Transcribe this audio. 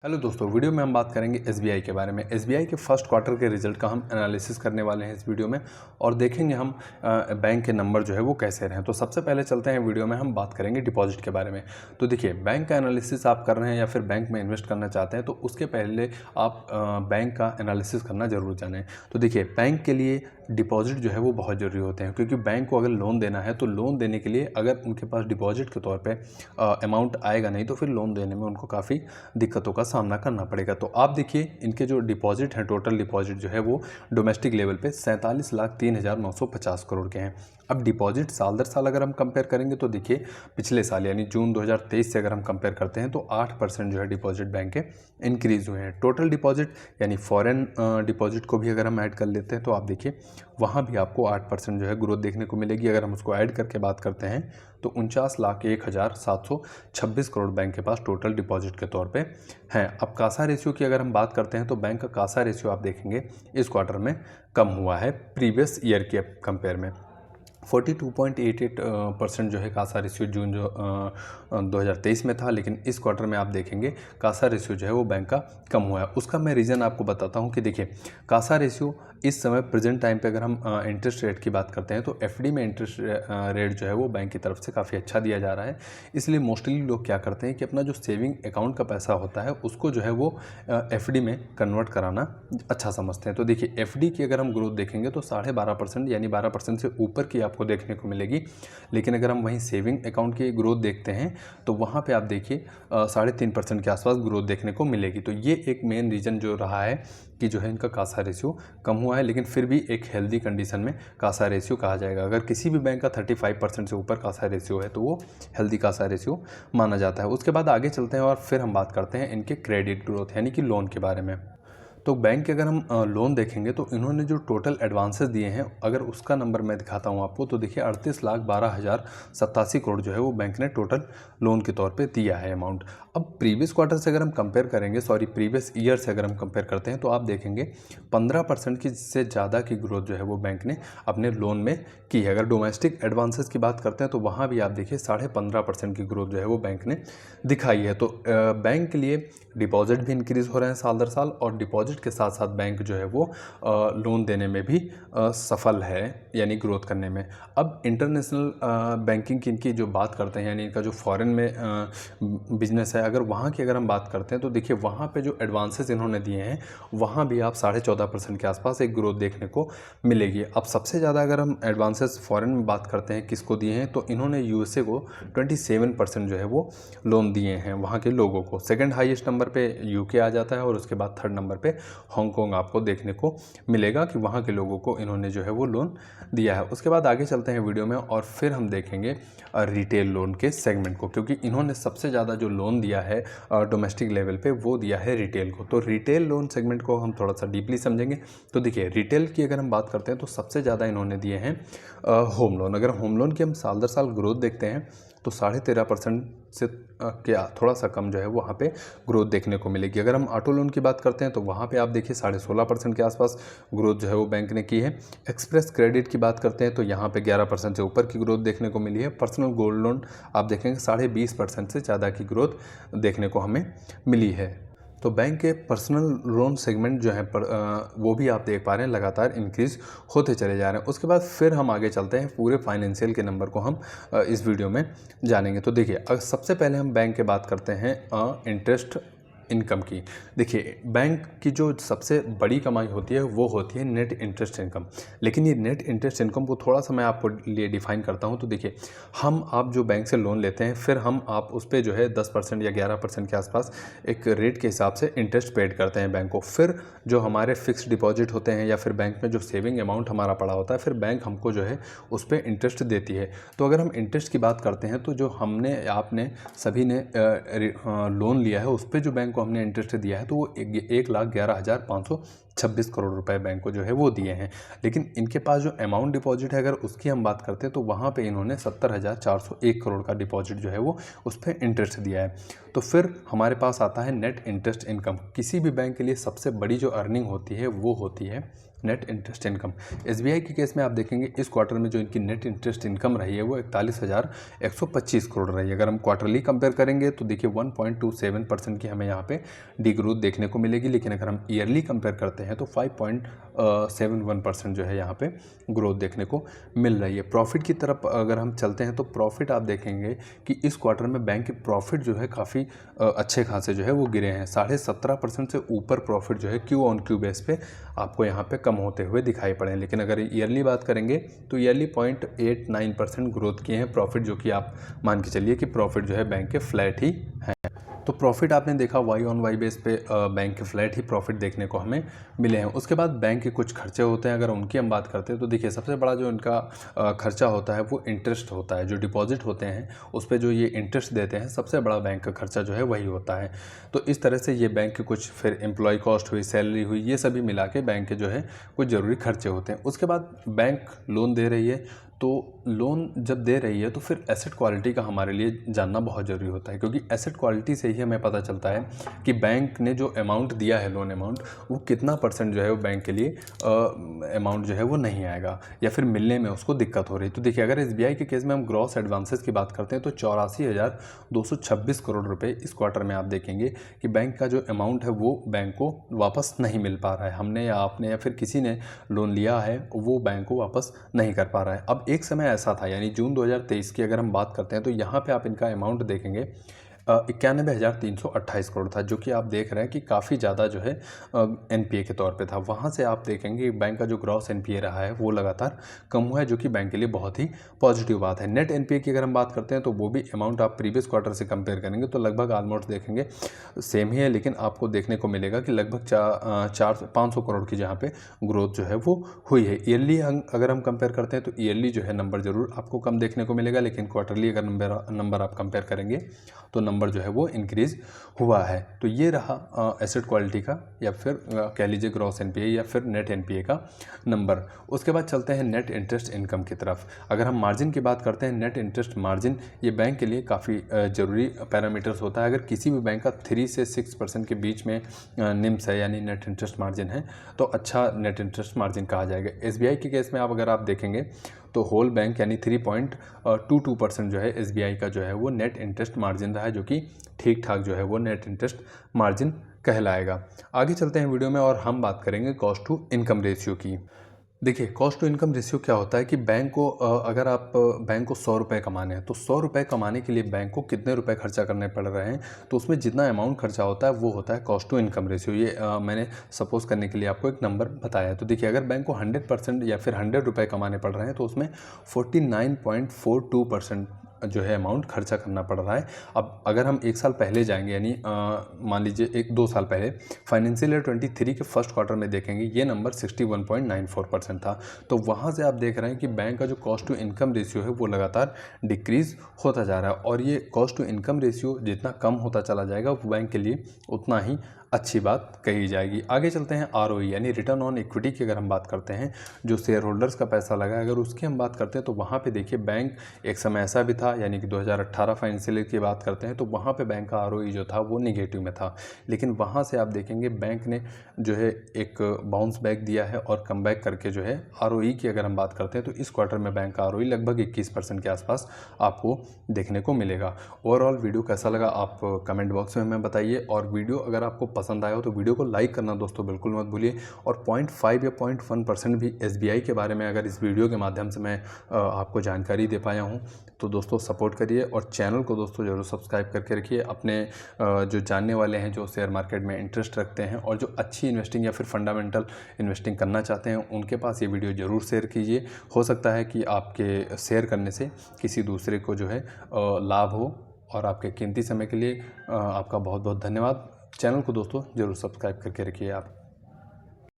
Hello दोस्तों, video में हम बात करेंगे एसबीआई के बारे में। एसबीआई के फर्स्ट क्वार्टर के रिजल्ट का हम एनालिसिस करने वाले हैं इस वीडियो में और देखेंगे हम बैंक के नंबर जो है वो कैसे रहे। तो सबसे पहले चलते हैं वीडियो में, हम बात करेंगे डिपॉजिट के बारे में। तो देखिए, बैंक का एनालिसिस आप कर रहे हैं या फिर बैंक में इन्वेस्ट करना चाहते हैं तो उसके पहले आप बैंक का एनालिसिस करना ज़रूर जानें। तो देखिए, बैंक के लिए डिपॉजिट जो है वो बहुत ज़रूरी होते हैं, क्योंकि बैंक को अगर लोन देना है तो लोन देने के लिए अगर उनके पास डिपॉजिट के तौर पे अमाउंट आएगा नहीं तो फिर लोन देने में उनको काफ़ी दिक्कतों का सामना करना पड़ेगा। तो आप देखिए, इनके जो डिपॉजिट हैं, टोटल डिपॉजिट जो है वो डोमेस्टिक लेवल पे 47,03,950 करोड़ के हैं। अब डिपॉजिट साल दर साल अगर हम कंपेयर करेंगे तो देखिए, पिछले साल यानी जून 2023 से अगर हम कंपेयर करते हैं तो 8% जो है डिपॉजिट बैंक के इंक्रीज़ हुए हैं। टोटल डिपॉजिट यानी फॉरेन डिपॉजिट को भी अगर हम ऐड कर लेते हैं तो आप देखिए, वहाँ भी आपको 8% जो है ग्रोथ देखने को मिलेगी। अगर हम उसको ऐड करके बात करते हैं तो 49,01,726 करोड़ बैंक के पास टोटल डिपॉजिट के तौर पे हैं। अब कासा रेशियो की अगर हम बात करते हैं तो बैंक का कासा रेशियो आप देखेंगे इस क्वार्टर में कम हुआ है प्रीवियस ईयर के कंपेयर में। 42.88% जो है कासा रेशियो जून 2023 में था, लेकिन इस क्वार्टर में आप देखेंगे कासा रेशियो जो है वो बैंक का कम हुआ है। उसका मैं रीज़न आपको बताता हूँ कि देखिए, कासा रेशियो इस समय प्रेजेंट टाइम पे अगर हम इंटरेस्ट रेट की बात करते हैं तो एफडी में इंटरेस्ट रेट जो है वो बैंक की तरफ से काफ़ी अच्छा दिया जा रहा है। इसलिए मोस्टली लोग क्या करते हैं कि अपना जो सेविंग अकाउंट का पैसा होता है उसको जो है वो एफडी में कन्वर्ट कराना अच्छा समझते हैं। तो देखिए, एफडी की अगर हम ग्रोथ देखेंगे तो 12.5% यानी 12% से ऊपर की आपको देखने को मिलेगी। लेकिन अगर हम वहीं सेविंग अकाउंट की ग्रोथ देखते हैं तो वहाँ पे आप देखिए 3.5% के आसपास ग्रोथ देखने को मिलेगी। तो ये एक मेन रीज़न जो रहा है कि जो है इनका कासा रेशियो कम हुआ है, लेकिन फिर भी एक हेल्दी कंडीशन में कासा रेशियो कहा जाएगा। अगर किसी भी बैंक का 35% से ऊपर कासा रेशियो है तो वो हेल्दी कासा रेशियो माना जाता है। उसके बाद आगे चलते हैं और फिर हम बात करते हैं इनके क्रेडिट ग्रोथ यानी कि लोन के बारे में। तो बैंक के अगर हम लोन देखेंगे तो इन्होंने जो टोटल एडवांसेस दिए हैं, अगर उसका नंबर मैं दिखाता हूं आपको तो देखिए 38,12,087 करोड़ जो है वो बैंक ने टोटल लोन के तौर पे दिया है अमाउंट। अब प्रीवियस क्वार्टर से अगर हम कंपेयर करेंगे, प्रीवियस ईयर से अगर हम कंपेयर करते हैं तो आप देखेंगे 15% की से ज़्यादा की ग्रोथ जो है वो बैंक ने अपने लोन में की है। अगर डोमेस्टिक एडवांसेस की बात करते हैं तो वहाँ भी आप देखिए 15.5% की ग्रोथ जो है वो बैंक ने दिखाई है। तो बैंक के लिए डिपॉजिट भी इंक्रीज़ हो रहे हैं साल दर साल, और डिपॉजिट के साथ साथ बैंक जो है वो लोन देने में भी सफल है, यानी ग्रोथ करने में। अब इंटरनेशनल बैंकिंग की इनकी जो बात करते हैं, यानी इनका जो फॉरेन में बिजनेस है, अगर वहाँ की अगर हम बात करते हैं तो देखिए, वहाँ पे जो एडवांसेस इन्होंने दिए हैं वहाँ भी आप 14.5% के आसपास एक ग्रोथ देखने को मिलेगी। अब सबसे ज़्यादा अगर हम एडवांसेस फॉरेन में बात करते हैं किसको दिए हैं तो इन्होंने यूएसए को 27% जो है वो लोन दिए हैं वहाँ के लोगों को। सेकेंड हाईएस्ट नंबर पे यूके आ जाता है और उसके बाद थर्ड नंबर पे हांगकांग आपको देखने को मिलेगा कि वहाँ के लोगों को इन्होंने जो है वो लोन दिया है। उसके बाद आगे चलते हैं वीडियो में और फिर हम देखेंगे रिटेल लोन के सेगमेंट को, क्योंकि इन्होंने सबसे ज़्यादा जो लोन दिया है डोमेस्टिक लेवल पे वो दिया है रिटेल को। तो रिटेल लोन सेगमेंट को हम थोड़ा सा डीपली समझेंगे। तो देखिए, रिटेल की अगर हम बात करते हैं तो सबसे ज़्यादा इन्होंने दिए हैं होम लोन। अगर होम लोन की हम साल दर साल ग्रोथ देखते हैं तो 13.5% से क्या थोड़ा सा कम जो है वहाँ पे ग्रोथ देखने को मिलेगी। अगर हम ऑटो लोन की बात करते हैं तो वहाँ पे आप देखिए 16.5% के आसपास ग्रोथ जो है वो बैंक ने की है। एक्सप्रेस क्रेडिट की बात करते हैं तो यहाँ पे 11% से ऊपर की ग्रोथ देखने को मिली है। पर्सनल गोल्ड लोन आप देखेंगे 20.5% से ज़्यादा की ग्रोथ देखने को हमें मिली है। तो बैंक के पर्सनल लोन सेगमेंट जो है वो भी आप देख पा रहे हैं लगातार इंक्रीज होते चले जा रहे हैं। उसके बाद फिर हम आगे चलते हैं, पूरे फाइनेंशियल के नंबर को हम इस वीडियो में जानेंगे। तो देखिए, सबसे पहले हम बैंक के बात करते हैं इंटरेस्ट इनकम की। देखिए, बैंक की जो सबसे बड़ी कमाई होती है वो होती है नेट इंटरेस्ट इनकम। लेकिन ये नेट इंटरेस्ट इनकम को थोड़ा सा मैं आपको लिए डिफाइन करता हूँ। तो देखिए, आप जो बैंक से लोन लेते हैं फिर आप उस पर जो है 10% या 11% के आसपास एक रेट के हिसाब से इंटरेस्ट पेड करते हैं बैंक को। फिर जो हमारे फिक्स डिपॉजिट होते हैं या फिर बैंक में जो सेविंग अमाउंट हमारा पड़ा होता है, फिर बैंक हमको जो है उस पर इंटरेस्ट देती है। तो अगर हम इंटरेस्ट की बात करते हैं तो जो आपने सभी ने लोन लिया है उस पर जो बैंक को हमने इंटरेस्ट दिया है तो वो 1,11,500 26 करोड़ रुपए बैंक को जो है वो दिए हैं। लेकिन इनके पास जो अमाउंट डिपॉजिट है अगर उसकी हम बात करते हैं तो वहाँ पे इन्होंने 70,401 करोड़ का डिपॉजिट जो है वो उस पर इंटरेस्ट दिया है। तो फिर हमारे पास आता है नेट इंटरेस्ट इनकम। किसी भी बैंक के लिए सबसे बड़ी जो अर्निंग होती है वो होती है नेट इंटरेस्ट इनकम। एसबीआई के केस में आप देखेंगे इस क्वार्टर में जो इनकी नेट इंटरेस्ट इनकम रही है वो 41,125 करोड़ रही है। अगर हम क्वार्टरली कंपेयर करेंगे तो देखिए 1.27% की हमें यहाँ पे डी ग्रोथ देखने को मिलेगी, लेकिन अगर हम ईयरली कंपेयर करते हैं तो 5.71% जो है यहाँ पे ग्रोथ देखने को मिल रही है। प्रॉफिट की तरफ अगर हम चलते हैं तो प्रॉफिट आप देखेंगे कि इस क्वार्टर में बैंक के प्रॉफिट जो है काफ़ी अच्छे खासे जो है वो गिरे हैं। 17.5% से ऊपर प्रॉफिट जो है क्यू ऑन क्यू बेस पे आपको यहाँ पे कम होते हुए दिखाई पड़े हैं। लेकिन अगर ईयरली बात करेंगे तो ईयरली 0.89% ग्रोथ किए हैं प्रॉफिट, जो कि आप मान के चलिए कि प्रॉफिट जो है बैंक के फ्लैट ही हैं। तो प्रॉफिट आपने देखा वाई ऑन वाई बेस पे बैंक के फ्लैट ही प्रॉफिट देखने को हमें मिले हैं। उसके बाद बैंक के कुछ खर्चे होते हैं, अगर उनकी हम बात करते हैं तो देखिए सबसे बड़ा जो इनका खर्चा होता है वो इंटरेस्ट होता है। जो डिपॉजिट होते हैं उस पर जो ये इंटरेस्ट देते हैं सबसे बड़ा बैंक का खर्चा जो है वही होता है। तो इस तरह से ये बैंक के कुछ फिर एम्प्लॉय कॉस्ट हुई, सैलरी हुई, ये सभी मिला के बैंक के जो है कुछ ज़रूरी खर्चे होते हैं। उसके बाद बैंक लोन दे रही है, तो लोन जब दे रही है तो फिर एसेट क्वालिटी का हमारे लिए जानना बहुत ज़रूरी होता है, क्योंकि एसेट क्वालिटी से ही हमें पता चलता है कि बैंक ने जो अमाउंट दिया है लोन अमाउंट वो कितना परसेंट जो है वो बैंक के लिए अमाउंट जो है वो नहीं आएगा या फिर मिलने में उसको दिक्कत हो रही है। तो देखिए अगर एसबीआई के केस में हम ग्रॉस एडवांसेस की बात करते हैं तो 84,226 करोड़ रुपये इस क्वार्टर में आप देखेंगे कि बैंक का जो अमाउंट है वो बैंक को वापस नहीं मिल पा रहा है। हमने या आपने या फिर किसी ने लोन लिया है वो बैंक को वापस नहीं कर पा रहा है। अब एक समय ऐसा था, यानी जून 2023 की अगर हम बात करते हैं तो यहाँ पे आप इनका अमाउंट देखेंगे 91,328 करोड़ था, जो कि आप देख रहे हैं कि काफ़ी ज़्यादा जो है एनपीए के तौर पे था। वहाँ से आप देखेंगे बैंक का जो ग्रॉस एनपीए रहा है वो लगातार कम हुआ है, जो कि बैंक के लिए बहुत ही पॉजिटिव बात है। नेट एनपीए की अगर हम बात करते हैं तो वो भी अमाउंट आप प्रीवियस क्वार्टर से कंपेयर करेंगे तो लगभग ऑलमोस्ट देखेंगे सेम ही है, लेकिन आपको देखने को मिलेगा कि लगभग 500 करोड़ की जहाँ पे ग्रोथ जो है वो हुई है। ईयरली अगर हम कंपेयर करते हैं तो ईयरली जो है नंबर ज़रूर आपको कम देखने को मिलेगा, लेकिन क्वार्टरली अगर नंबर आप कंपेयर करेंगे तो नंबर जो है वो इंक्रीज़ हुआ है। तो ये रहा एसेट क्वालिटी का या फिर कह लीजिए ग्रॉस एनपीए या फिर नेट एनपीए का नंबर। उसके बाद चलते हैं नेट इंटरेस्ट इनकम की तरफ। अगर हम मार्जिन की बात करते हैं, नेट इंटरेस्ट मार्जिन ये बैंक के लिए काफ़ी ज़रूरी पैरामीटर्स होता है। अगर किसी भी बैंक का 3 से 6% के बीच में निम्स है यानी नेट इंटरेस्ट मार्जिन है तो अच्छा नेट इंटरेस्ट मार्जिन कहा जाएगा। एसबीआई के केस में अगर आप देखेंगे तो होल बैंक यानी 3.22% जो है एसबीआई का जो है वो नेट इंटरेस्ट मार्जिन रहा है, जो कि ठीक ठाक जो है वो नेट इंटरेस्ट मार्जिन कहलाएगा। आगे चलते हैं वीडियो में और हम बात करेंगे कॉस्ट टू इनकम रेशियो की। देखिए कॉस्ट टू इनकम रेशियो क्या होता है कि बैंक को अगर आप बैंक को 100 रुपये कमाने हैं तो 100 रुपये कमाने के लिए बैंक को कितने रुपए खर्चा करने पड़ रहे हैं, तो उसमें जितना अमाउंट खर्चा होता है वो होता है कॉस्ट टू इनकम रेशियो। ये मैंने सपोज करने के लिए आपको एक नंबर बताया है। तो देखिए अगर बैंक को 100% या फिर 100 रुपये कमाने पड़ रहे हैं तो उसमें 49.42% जो है अमाउंट खर्चा करना पड़ रहा है। अब अगर हम एक साल पहले जाएंगे यानी मान लीजिए 2 साल पहले फाइनेंशियल ईयर 23 के फर्स्ट क्वार्टर में देखेंगे ये नंबर 61.94% था। तो वहाँ से आप देख रहे हैं कि बैंक का जो कॉस्ट टू इनकम रेशियो है वो लगातार डिक्रीज़ होता जा रहा है, और ये कॉस्ट टू इनकम रेशियो जितना कम होता चला जाएगा वो बैंक के लिए उतना ही अच्छी बात कही जाएगी। आगे चलते हैं आरओई यानी रिटर्न ऑन इक्विटी की अगर हम बात करते हैं, जो शेयर होल्डर्स का पैसा लगा है अगर उसकी हम बात करते हैं तो वहाँ पे देखिए बैंक एक समय ऐसा भी था यानी कि 2018 फाइनेंशियल ईयर की बात करते हैं तो वहाँ पे बैंक का आरओई जो था वो निगेटिव में था। लेकिन वहाँ से आप देखेंगे बैंक ने जो है एक बाउंस बैक दिया है और कम बैक करके जो है आरओई की अगर हम बात करते हैं तो इस क्वार्टर में बैंक का आरओई लगभग 21% के आसपास आपको देखने को मिलेगा। ओवरऑल वीडियो कैसा लगा आप कमेंट बॉक्स में हमें बताइए, और वीडियो अगर आपको पसंद आया हो तो वीडियो को लाइक करना दोस्तों बिल्कुल मत भूलिए। और 0.5 या 0.1% भी एसबीआई के बारे में अगर इस वीडियो के माध्यम से मैं आपको जानकारी दे पाया हूँ तो दोस्तों सपोर्ट करिए, और चैनल को दोस्तों ज़रूर सब्सक्राइब करके रखिए। अपने जो जानने वाले हैं जो शेयर मार्केट में इंटरेस्ट रखते हैं और जो अच्छी इन्वेस्टिंग या फिर फंडामेंटल इन्वेस्टिंग करना चाहते हैं उनके पास ये वीडियो ज़रूर शेयर कीजिए। हो सकता है कि आपके शेयर करने से किसी दूसरे को जो है लाभ हो। और आपके कीमती समय के लिए आपका बहुत बहुत धन्यवाद। चैनल को दोस्तों ज़रूर सब्सक्राइब करके रखिए आप।